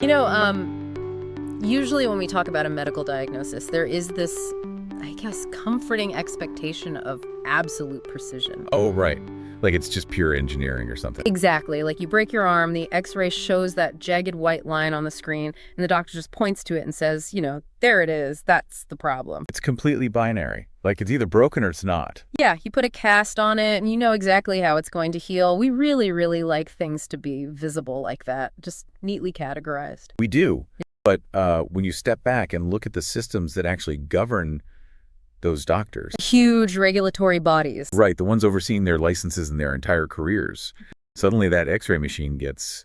You know, usually when we talk about a medical diagnosis, there is this, I guess, comforting expectation of absolute precision. Oh, right. Like it's just pure engineering or something. Exactly. Like you break your arm, the x-ray shows that jagged white line on the screen, and the doctor just points to it and says, there it is, that's the problem. It's completely binary. Like it's either broken or it's not. Yeah, you put a cast on it and you know exactly how it's going to heal. We really, really like things to be visible like that, just neatly categorized. We do. But when you step back and look at the systems that actually govern those doctors. Huge regulatory bodies. Right, the ones overseeing their licenses and their entire careers. Suddenly that x-ray machine gets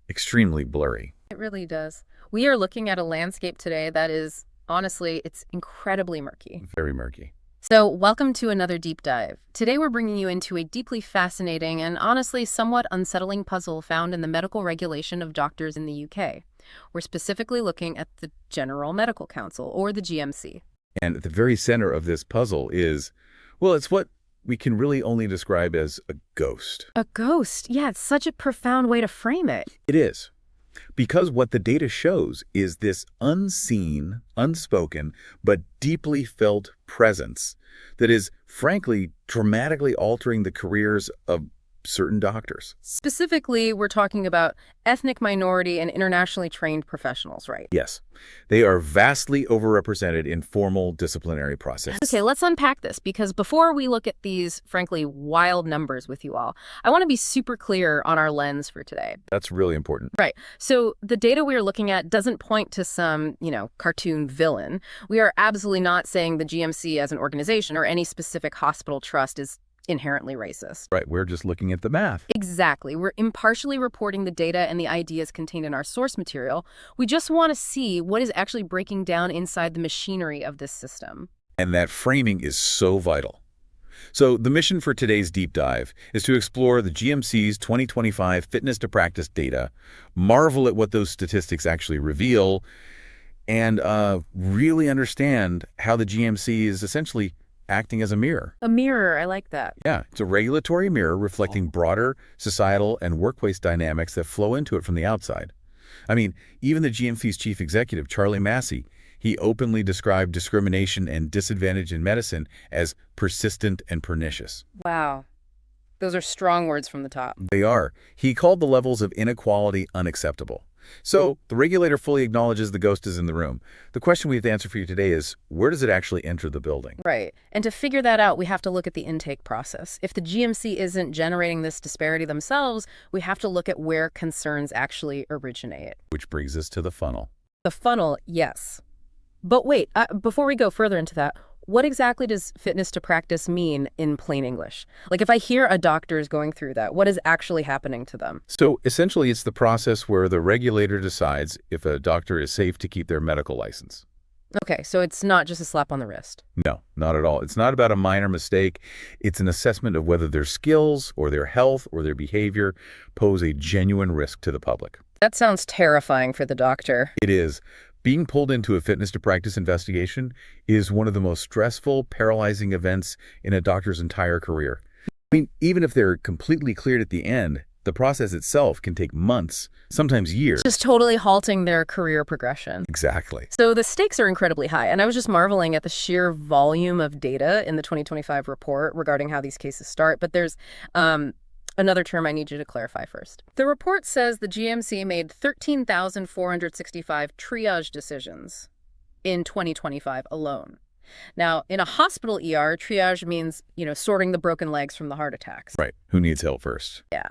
extremely blurry. It really does. We are looking at a landscape today that is, honestly, it's incredibly murky. Very murky. So welcome to another deep dive. Today we're bringing you into a deeply fascinating and honestly somewhat unsettling puzzle found in the medical regulation of doctors in the UK. We're specifically looking at the General Medical Council, or the GMC. And at the very center of this puzzle is, well, it's what we can really only describe as a ghost. A ghost? Yeah, it's such a profound way to frame it. It is. Because what the data shows is this unseen, unspoken, but deeply felt presence that is, frankly, dramatically altering the careers of certain doctors. Specifically, we're talking about ethnic minority and internationally trained professionals, right? Yes. They are vastly overrepresented in formal disciplinary processes. Okay, let's unpack this, because before we look at these, frankly, wild numbers with you all, I want to be super clear on our lens for today. That's really important. Right. So the data we are looking at doesn't point to some, cartoon villain. We are absolutely not saying the GMC as an organization or any specific hospital trust is inherently racist. Right, we're just looking at the math. Exactly. We're impartially reporting the data and the ideas contained in our source material. We just want to see what is actually breaking down inside the machinery of this system. And that framing is so vital. So the mission for today's deep dive is to explore the GMC's 2025 fitness to practice data, marvel at what those statistics actually reveal, and really understand how the GMC is essentially acting as a mirror. A mirror, I like that. Yeah, it's a regulatory mirror reflecting broader societal and workplace dynamics that flow into it from the outside. I mean, even the GMC's chief executive, Charlie Massey, he openly described discrimination and disadvantage in medicine as persistent and pernicious. Wow. Those are strong words from the top. They are. He called the levels of inequality unacceptable. So the regulator fully acknowledges the ghost is in the room. The question we have to answer for you today is, where does it actually enter the building? Right. And to figure that out, we have to look at the intake process. If the GMC isn't generating this disparity themselves, we have to look at where concerns actually originate. Which brings us to the funnel. The funnel, yes. But wait, before we go further into that, what exactly does fitness to practice mean in plain English? Like if I hear a doctor is going through that, what is actually happening to them? So essentially, it's the process where the regulator decides if a doctor is safe to keep their medical license. Okay, so it's not just a slap on the wrist. No, not at all. It's not about a minor mistake. It's an assessment of whether their skills or their health or their behavior pose a genuine risk to the public. That sounds terrifying for the doctor. It is. Being pulled into a fitness to practice investigation is one of the most stressful, paralyzing events in a doctor's entire career. I mean, even if they're completely cleared at the end, the process itself can take months, sometimes years. Just totally halting their career progression. Exactly. So the stakes are incredibly high, and I was just marveling at the sheer volume of data in the 2025 report regarding how these cases start, but there's another term I need you to clarify first. The report says the GMC made 13,465 triage decisions in 2025 alone. Now, in a hospital ER, triage means, sorting the broken legs from the heart attacks. Right. Who needs help first? Yeah.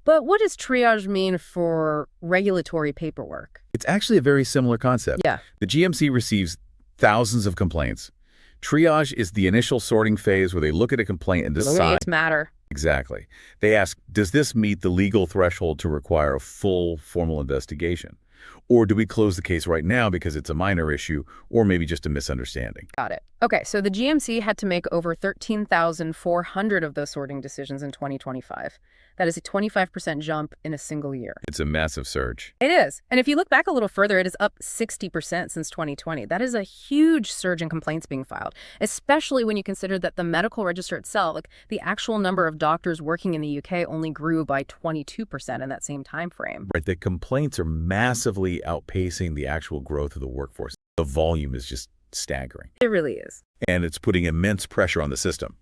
But what does triage mean for regulatory paperwork? It's actually a very similar concept. Yeah. The GMC receives thousands of complaints. Triage is the initial sorting phase where they look at a complaint and decide. It's matter. Exactly. They ask, does this meet the legal threshold to require a full formal investigation? Or do we close the case right now because it's a minor issue or maybe just a misunderstanding? Got it. Okay, so the GMC had to make over 13,400 of those sorting decisions in 2025. That is a 25% jump in a single year. It's a massive surge. It is. And if you look back a little further, it is up 60% since 2020. That is a huge surge in complaints being filed, especially when you consider that the medical register itself, like the actual number of doctors working in the UK only grew by 22% in that same time frame. Right, the complaints are massively outpacing the actual growth of the workforce. The volume is just staggering. It really is. And it's putting immense pressure on the system.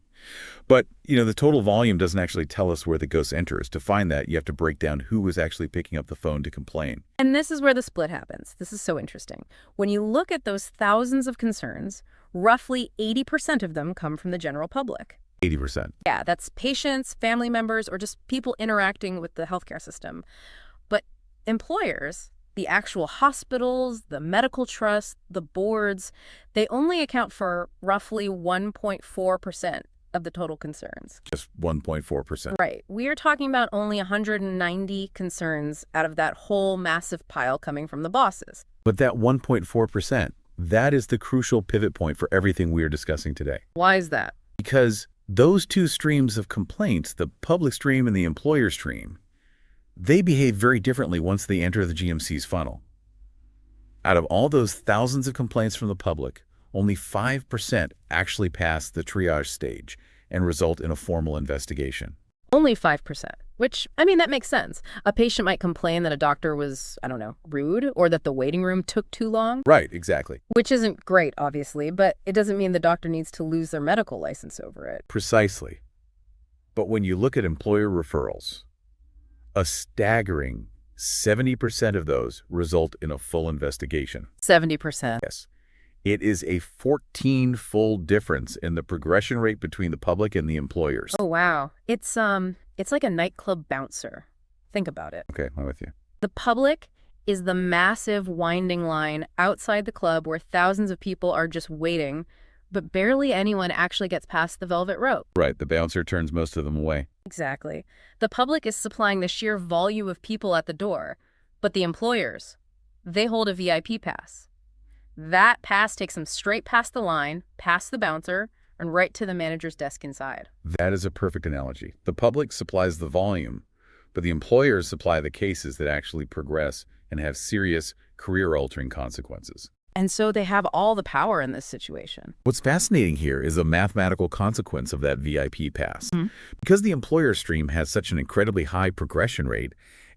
But, the total volume doesn't actually tell us where the ghost enters. To find that, you have to break down who was actually picking up the phone to complain. And this is where the split happens. This is so interesting. When you look at those thousands of concerns, roughly 80% of them come from the general public. 80%. Yeah, that's patients, family members, or just people interacting with the healthcare system. But employers, the actual hospitals, the medical trusts, the boards, they only account for roughly 1.4% of the total concerns. Just 1.4%. Right. We are talking about only 190 concerns out of that whole massive pile coming from the bosses. But that 1.4%, that is the crucial pivot point for everything we are discussing today. Why is that? Because those two streams of complaints, the public stream and the employer stream, they behave very differently once they enter the GMC's funnel. Out of all those thousands of complaints from the public, only 5% actually pass the triage stage and result in a formal investigation. Only 5%, which, that makes sense. A patient might complain that a doctor was, rude, or that the waiting room took too long. Right, exactly. Which isn't great, obviously, but it doesn't mean the doctor needs to lose their medical license over it. Precisely. But when you look at employer referrals, a staggering 70% of those result in a full investigation. 70%. Yes. It is a 14-fold difference in the progression rate between the public and the employers. Oh, wow. It's like a nightclub bouncer. Think about it. Okay, I'm with you. The public is the massive winding line outside the club where thousands of people are just waiting, but barely anyone actually gets past the velvet rope. Right, the bouncer turns most of them away. Exactly. The public is supplying the sheer volume of people at the door, but the employers, they hold a VIP pass. That pass takes them straight past the line, past the bouncer, and right to the manager's desk inside. That is a perfect analogy. The public supplies the volume, but the employers supply the cases that actually progress and have serious career-altering consequences. And so they have all the power in this situation. What's fascinating here is a mathematical consequence of that VIP pass. Because the employer stream has such an incredibly high progression rate,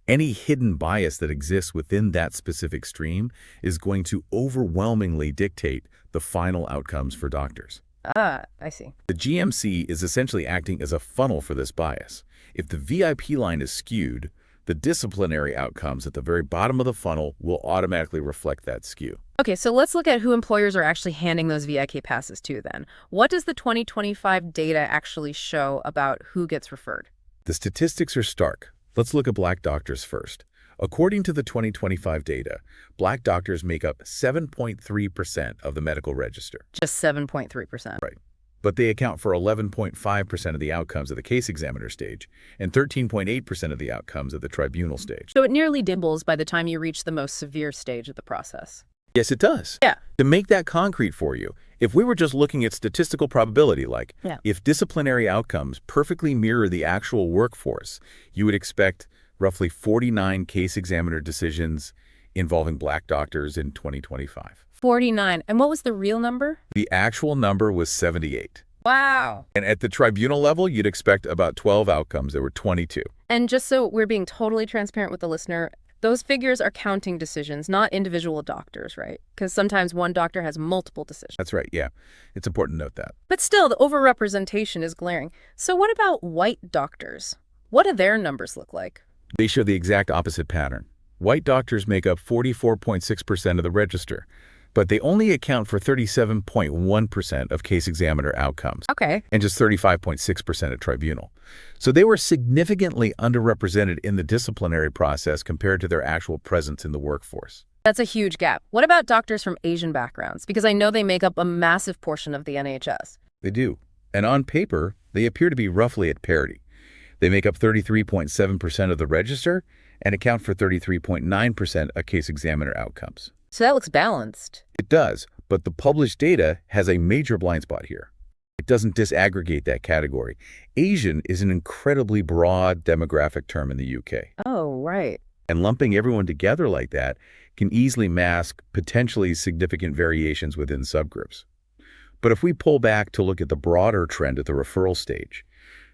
any hidden bias that exists within that specific stream is going to overwhelmingly dictate the final outcomes for doctors. I see. The GMC is essentially acting as a funnel for this bias. If the VIP line is skewed, the disciplinary outcomes at the very bottom of the funnel will automatically reflect that skew. Okay, so let's look at who employers are actually handing those VIK passes to then. What does the 2025 data actually show about who gets referred? The statistics are stark. Let's look at Black doctors first. According to the 2025 data, Black doctors make up 7.3% of the medical register. Just 7.3%. Right. But they account for 11.5% of the outcomes of the case examiner stage and 13.8% of the outcomes of the tribunal stage. So it nearly doubles by the time you reach the most severe stage of the process. Yes, it does. Yeah. To make that concrete for you, if we were just looking at statistical probability, like if disciplinary outcomes perfectly mirror the actual workforce, you would expect roughly 49 case examiner decisions involving Black doctors in 2025. 49. And what was the real number? The actual number was 78. Wow. And at the tribunal level, you'd expect about 12 outcomes. There were 22. And just so we're being totally transparent with the listener, those figures are counting decisions, not individual doctors, right? Because sometimes one doctor has multiple decisions. That's right, yeah. It's important to note that. But still, the overrepresentation is glaring. So what about white doctors? What do their numbers look like? They show the exact opposite pattern. White doctors make up 44.6% of the register, but they only account for 37.1% of case examiner outcomes. Okay. And just 35.6% at tribunal. So they were significantly underrepresented in the disciplinary process compared to their actual presence in the workforce. That's a huge gap. What about doctors from Asian backgrounds? Because I know they make up a massive portion of the NHS. They do. And on paper, they appear to be roughly at parity. They make up 33.7% of the register and account for 33.9% of case examiner outcomes. So that looks balanced. It does, but the published data has a major blind spot here. It doesn't disaggregate that category. Asian is an incredibly broad demographic term in the UK. Oh, right. And lumping everyone together like that can easily mask potentially significant variations within subgroups. But if we pull back to look at the broader trend at the referral stage,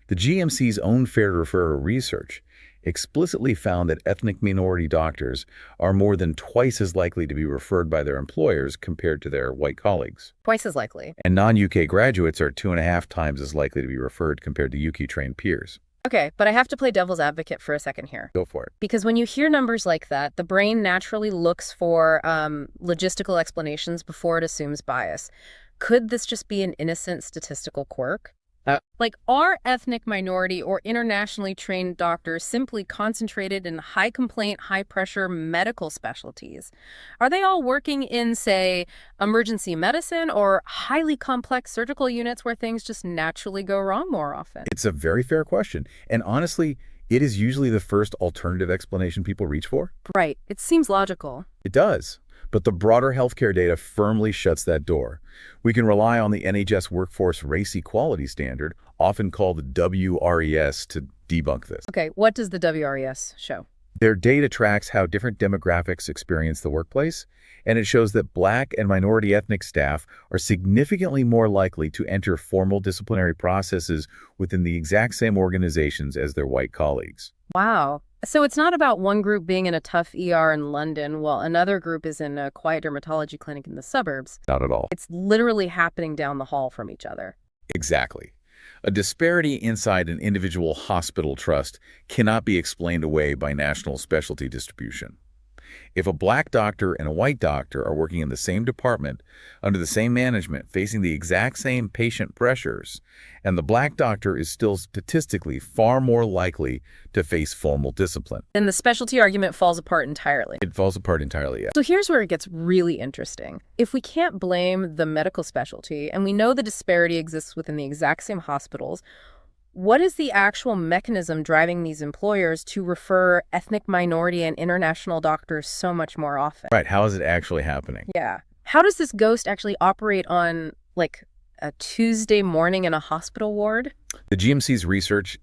the GMC's own Fair to Referrer research explicitly found that ethnic minority doctors are more than twice as likely to be referred by their employers compared to their white colleagues. Twice as likely. And non-UK graduates are 2.5 times as likely to be referred compared to UK-trained peers. Okay, but I have to play devil's advocate for a second here. Go for it. Because when you hear numbers like that, the brain naturally looks for logistical explanations before it assumes bias. Could this just be an innocent statistical quirk? Like, are ethnic minority or internationally trained doctors simply concentrated in high complaint, high pressure medical specialties? Are they all working in, say, emergency medicine or highly complex surgical units where things just naturally go wrong more often? It's a very fair question. And honestly, it is usually the first alternative explanation people reach for. Right. It seems logical. It does. But the broader healthcare data firmly shuts that door. We can rely on the NHS Workforce Race Equality Standard, often called the WRES, to debunk this. Okay, what does the WRES show? Their data tracks how different demographics experience the workplace, and it shows that Black and minority ethnic staff are significantly more likely to enter formal disciplinary processes within the exact same organizations as their white colleagues. Wow. So it's not about one group being in a tough ER in London while another group is in a quiet dermatology clinic in the suburbs. Not at all. It's literally happening down the hall from each other. Exactly. A disparity inside an individual hospital trust cannot be explained away by national specialty distribution. If a Black doctor and a white doctor are working in the same department, under the same management, facing the exact same patient pressures, and the Black doctor is still statistically far more likely to face formal discipline. Then the specialty argument falls apart entirely. It falls apart entirely, yeah. So here's where it gets really interesting. If we can't blame the medical specialty, and we know the disparity exists within the exact same hospitals, what is the actual mechanism driving these employers to refer ethnic minority and international doctors so much more often? Right, how is it actually happening? Yeah. How does this ghost actually operate on, like, a Tuesday morning in a hospital ward? The GMC's research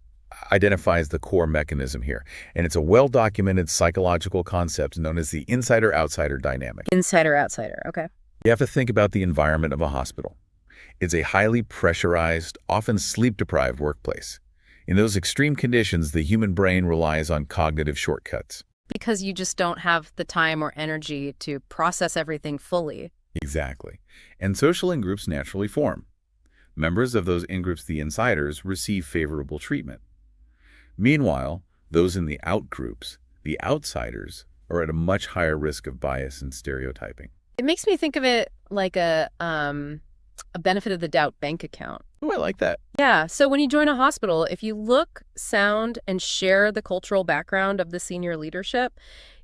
identifies the core mechanism here, and it's a well-documented psychological concept known as the insider-outsider dynamic. Insider-outsider, okay. You have to think about the environment of a hospital. It's a highly pressurized, often sleep-deprived workplace. In those extreme conditions, the human brain relies on cognitive shortcuts. Because you just don't have the time or energy to process everything fully. Exactly. And social in-groups naturally form. Members of those in-groups, the insiders, receive favorable treatment. Meanwhile, those in the out-groups, the outsiders, are at a much higher risk of bias and stereotyping. It makes me think of it like a benefit of the doubt bank account. Oh, I like that. Yeah, so when you join a hospital, if you look, sound, and share the cultural background of the senior leadership,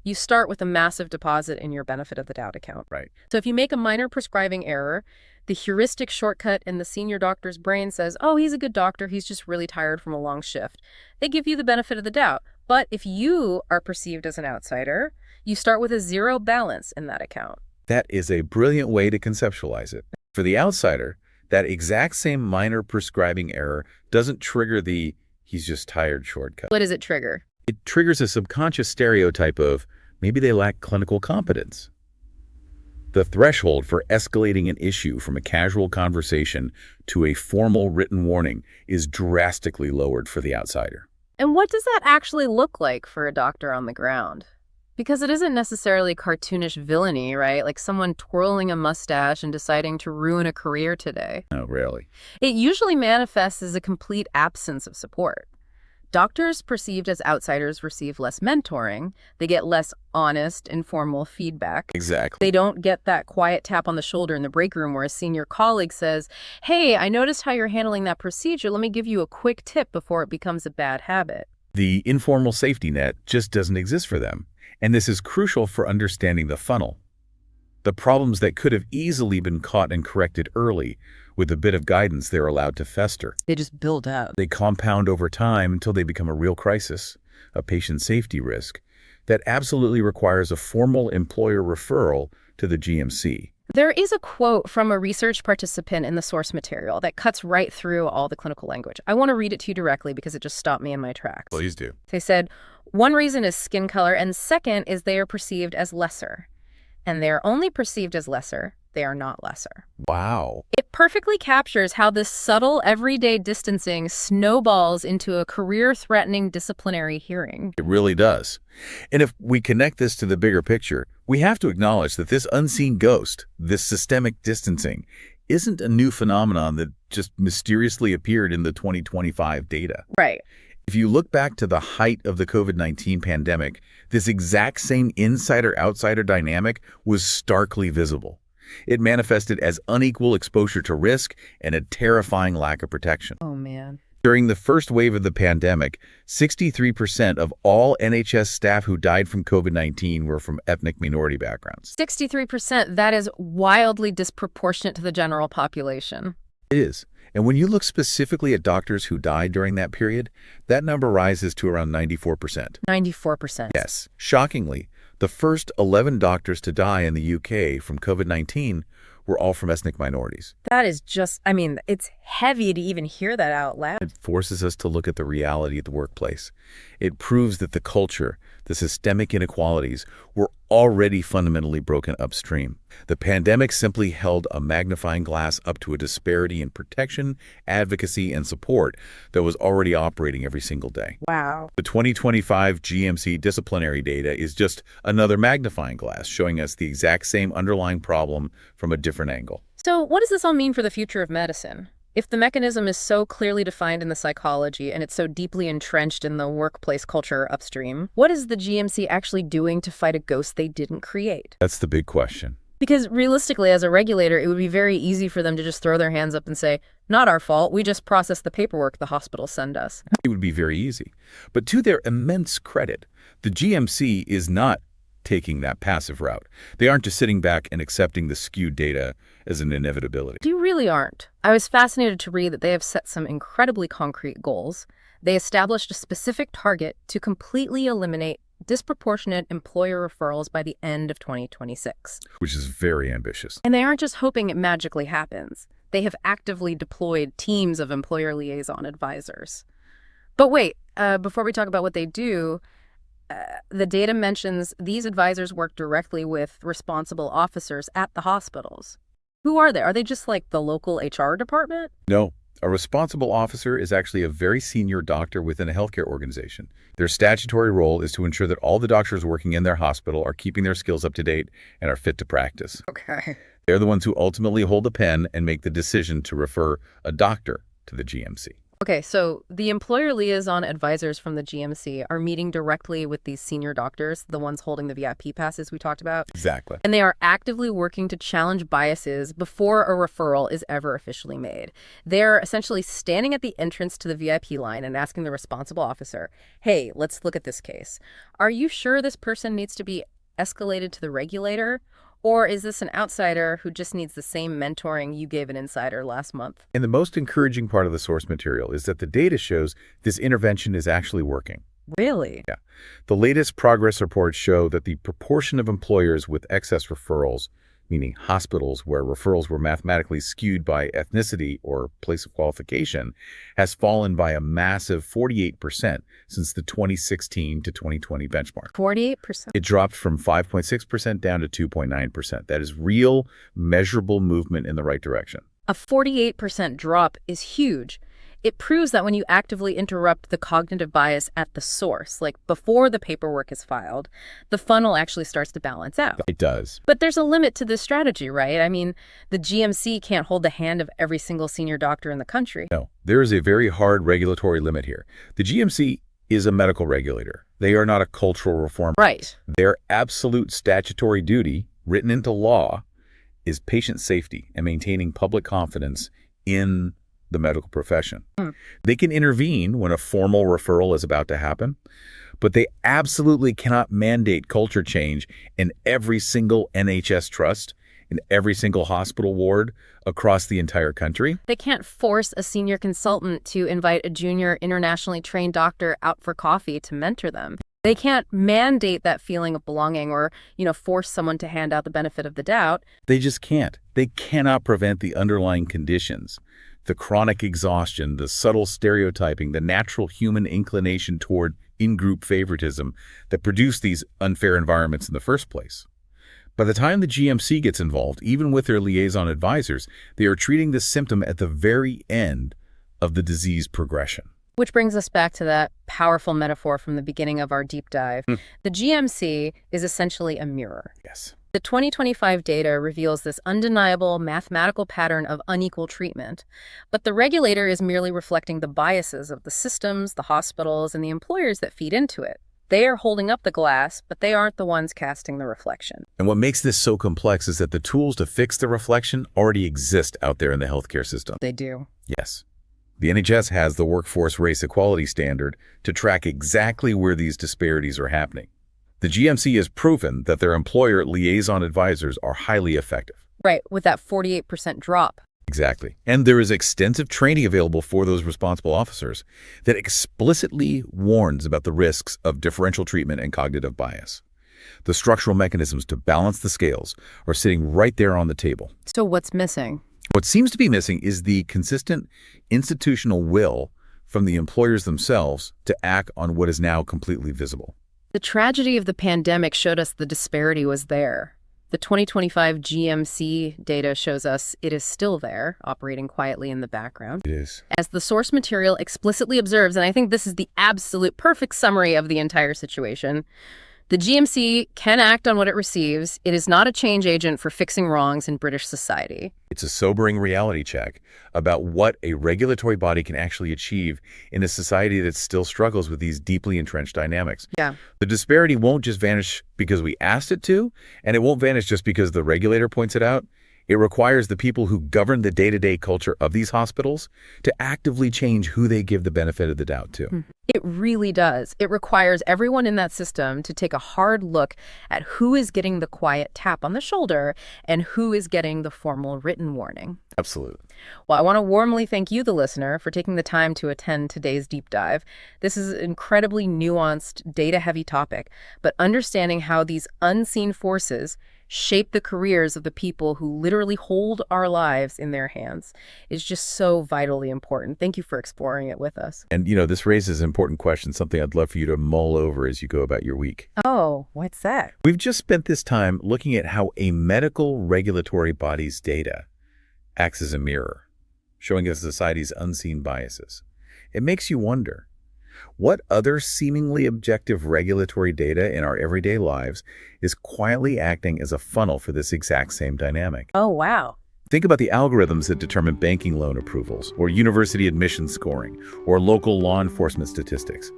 you start with a massive deposit in your benefit of the doubt account. Right. So if you make a minor prescribing error, the heuristic shortcut in the senior doctor's brain says, oh, he's a good doctor, he's just really tired from a long shift. They give you the benefit of the doubt. But if you are perceived as an outsider, you start with a zero balance in that account. That is a brilliant way to conceptualize it. For the outsider, that exact same minor prescribing error doesn't trigger the he's just tired shortcut. What does it trigger? It triggers a subconscious stereotype of maybe they lack clinical competence. The threshold for escalating an issue from a casual conversation to a formal written warning is drastically lowered for the outsider. And what does that actually look like for a doctor on the ground? Because it isn't necessarily cartoonish villainy, right? Like someone twirling a mustache and deciding to ruin a career today. No, rarely. It usually manifests as a complete absence of support. Doctors perceived as outsiders receive less mentoring. They get less honest, informal feedback. Exactly. They don't get that quiet tap on the shoulder in the break room where a senior colleague says, hey, I noticed how you're handling that procedure. Let me give you a quick tip before it becomes a bad habit. The informal safety net just doesn't exist for them. And this is crucial for understanding the funnel. The problems that could have easily been caught and corrected early, with a bit of guidance, they're allowed to fester. They just build up. They compound over time until they become a real crisis, a patient safety risk, that absolutely requires a formal employer referral to the GMC. There is a quote from a research participant in the source material that cuts right through all the clinical language. I want to read it to you directly because it just stopped me in my tracks. Please do. They said, one reason is skin color, and second is they are perceived as lesser. And they are only perceived as lesser, they are not lesser. Wow. It perfectly captures how this subtle, everyday distancing snowballs into a career-threatening disciplinary hearing. It really does. And if we connect this to the bigger picture, we have to acknowledge that this unseen ghost, this systemic distancing, isn't a new phenomenon that just mysteriously appeared in the 2025 data. Right. If you look back to the height of the COVID-19 pandemic, this exact same insider-outsider dynamic was starkly visible. It manifested as unequal exposure to risk and a terrifying lack of protection. Oh, man. During the first wave of the pandemic, 63% of all NHS staff who died from COVID-19 were from ethnic minority backgrounds. 63%, that is wildly disproportionate to the general population. It is. And when you look specifically at doctors who died during that period, that number rises to around 94%. 94%. Yes. Shockingly, the first 11 doctors to die in the UK from COVID-19 were all from ethnic minorities. That is just, I mean, it's heavy to even hear that out loud. It forces us to look at the reality of the workplace. It proves that the culture, the systemic inequalities, were already fundamentally broken upstream. The pandemic simply held a magnifying glass up to a disparity in protection, advocacy, and support that was already operating every single day. Wow. The 2025 GMC disciplinary data is just another magnifying glass, showing us the exact same underlying problem from a different angle. So what does this all mean for the future of medicine? If the mechanism is so clearly defined in the psychology and it's so deeply entrenched in the workplace culture upstream, what is the GMC actually doing to fight a ghost they didn't create? That's the big question. Because realistically, as a regulator, it would be very easy for them to just throw their hands up and say, not our fault, we just process the paperwork the hospitals send us. It would be very easy. But to their immense credit, the GMC is not taking that passive route. They aren't just sitting back and accepting the skewed data as an inevitability. You really aren't. I was fascinated to read that they have set some incredibly concrete goals. They established a specific target to completely eliminate disproportionate employer referrals by the end of 2026. Which is very ambitious. And they aren't just hoping it magically happens. They have actively deployed teams of employer liaison advisors. But wait, before we talk about what they do, the data mentions these advisors work directly with responsible officers at the hospitals. Who are they? Are they just like the local HR department? No. A responsible officer is actually a very senior doctor within a healthcare organization. Their statutory role is to ensure that all the doctors working in their hospital are keeping their skills up to date and are fit to practice. Okay. They're the ones who ultimately hold the pen and make the decision to refer a doctor to the GMC. Okay, so the employer liaison advisors from the GMC are meeting directly with these senior doctors, the ones holding the VIP passes we talked about. Exactly. And they are actively working to challenge biases before a referral is ever officially made. They're essentially standing at the entrance to the VIP line and asking the responsible officer, hey, let's look at this case. Are you sure this person needs to be escalated to the regulator? Or is this an outsider who just needs the same mentoring you gave an insider last month? And the most encouraging part of the source material is that the data shows this intervention is actually working. Really? Yeah. The latest progress reports show that the proportion of employers with excess referrals, meaning hospitals where referrals were mathematically skewed by ethnicity or place of qualification, has fallen by a massive 48% since the 2016 to 2020 benchmark. 48%? It dropped from 5.6% down to 2.9%. That is real, measurable movement in the right direction. A 48% drop is huge. It proves that when you actively interrupt the cognitive bias at the source, like before the paperwork is filed, the funnel actually starts to balance out. It does. But there's a limit to this strategy, right? I mean, the GMC can't hold the hand of every single senior doctor in the country. No, there is a very hard regulatory limit here. The GMC is a medical regulator. They are not a cultural reformer. Right. Their absolute statutory duty, written into law, is patient safety and maintaining public confidence in the medical profession. They can intervene when a formal referral is about to happen, but they absolutely cannot mandate culture change in every single NHS trust, in every single hospital ward across the entire country. They can't force a senior consultant to invite a junior internationally trained doctor out for coffee to mentor them. They can't mandate that feeling of belonging or, force someone to hand out the benefit of the doubt. They just can't. They cannot prevent the underlying conditions, the chronic exhaustion, the subtle stereotyping, the natural human inclination toward in-group favoritism that produce these unfair environments in the first place. By the time the GMC gets involved, even with their liaison advisors, they are treating this symptom at the very end of the disease progression. Which brings us back to that powerful metaphor from the beginning of our deep dive. The GMC is essentially a mirror. Yes. The 2025 data reveals this undeniable mathematical pattern of unequal treatment, but the regulator is merely reflecting the biases of the systems, the hospitals, and the employers that feed into it. They are holding up the glass, but they aren't the ones casting the reflection. And what makes this so complex is that the tools to fix the reflection already exist out there in the healthcare system. They do. Yes. The NHS has the Workforce Race Equality Standard to track exactly where these disparities are happening. The GMC has proven that their employer liaison advisors are highly effective. Right, with that 48% drop. Exactly. And there is extensive training available for those responsible officers that explicitly warns about the risks of differential treatment and cognitive bias. The structural mechanisms to balance the scales are sitting right there on the table. So what's missing? What seems to be missing is the consistent institutional will from the employers themselves to act on what is now completely visible. The tragedy of the pandemic showed us the disparity was there. The 2025 GMC data shows us it is still there, operating quietly in the background. It is. As the source material explicitly observes, and I think this is the absolute perfect summary of the entire situation, the GMC can act on what it receives. It is not a change agent for fixing wrongs in British society. It's a sobering reality check about what a regulatory body can actually achieve in a society that still struggles with these deeply entrenched dynamics. Yeah. The disparity won't just vanish because we asked it to, and it won't vanish just because the regulator points it out. It requires the people who govern the day-to-day culture of these hospitals to actively change who they give the benefit of the doubt to. It really does. It requires everyone in that system to take a hard look at who is getting the quiet tap on the shoulder and who is getting the formal written warning. Absolutely. Well, I want to warmly thank you, the listener, for taking the time to attend today's deep dive. This is an incredibly nuanced, data-heavy topic, but understanding how these unseen forces shape the careers of the people who literally hold our lives in their hands is just so vitally important. Thank you for exploring it with us. And, this raises an important question, something I'd love for you to mull over as you go about your week. Oh, what's that? We've just spent this time looking at how a medical regulatory body's data acts as a mirror, showing us society's unseen biases. It makes you wonder, what other seemingly objective regulatory data in our everyday lives is quietly acting as a funnel for this exact same dynamic? Oh, wow. Think about the algorithms that determine banking loan approvals, or university admission scoring, or local law enforcement statistics.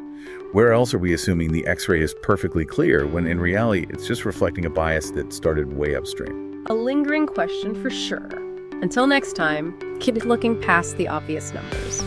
Where else are we assuming the X-ray is perfectly clear when in reality it's just reflecting a bias that started way upstream? A lingering question for sure. Until next time, keep looking past the obvious numbers.